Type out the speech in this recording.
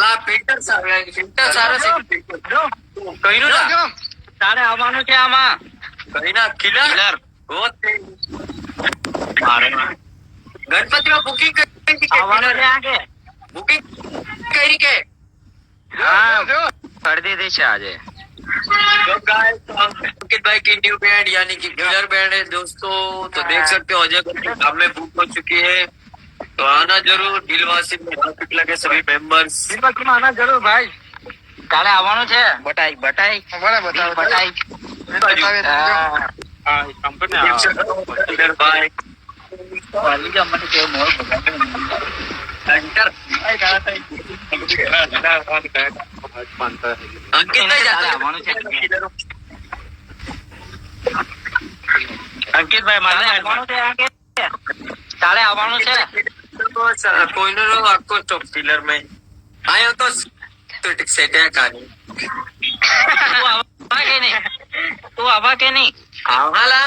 અલા ફિલ્ટર સારો છે. કઈનું ના તારે આવવાનું છે આમાં. કઈ ના કિલર ગણપતિમાં બુકિંગ કરી આવવાનું છે આગે. બુકિંગ કરી કે હા કરી દીધી છે આજે. तो गाइस अंकित भाई की न्यू बैंड यानी कि किलर बैंड है दोस्तों. तो देख सकते हो अजय भाई काम में बुक हो चुकी है. तो आना जरूर दिलवासी में पिटला के सभी मेंबर्स. દિલવાસી માં આના જરૂર ભાઈ. કાલે આવવાનું છે. બટાઈ બટાઈ બટાઈ. હા देख सकते हो किलर भाई વાલી જ અમને કેવું મોર બગાડે. एंटर अंकित भाई આવવાનું છે. અંકિતભાઈ મારે આવવાનું છે આગે. કાલે આવવાનું છે. कोइनर आपको टॉप किलर में आयो तो सेट है कहानी. તું આવા કે નહીં. તું આવા કે નહીં. आवाला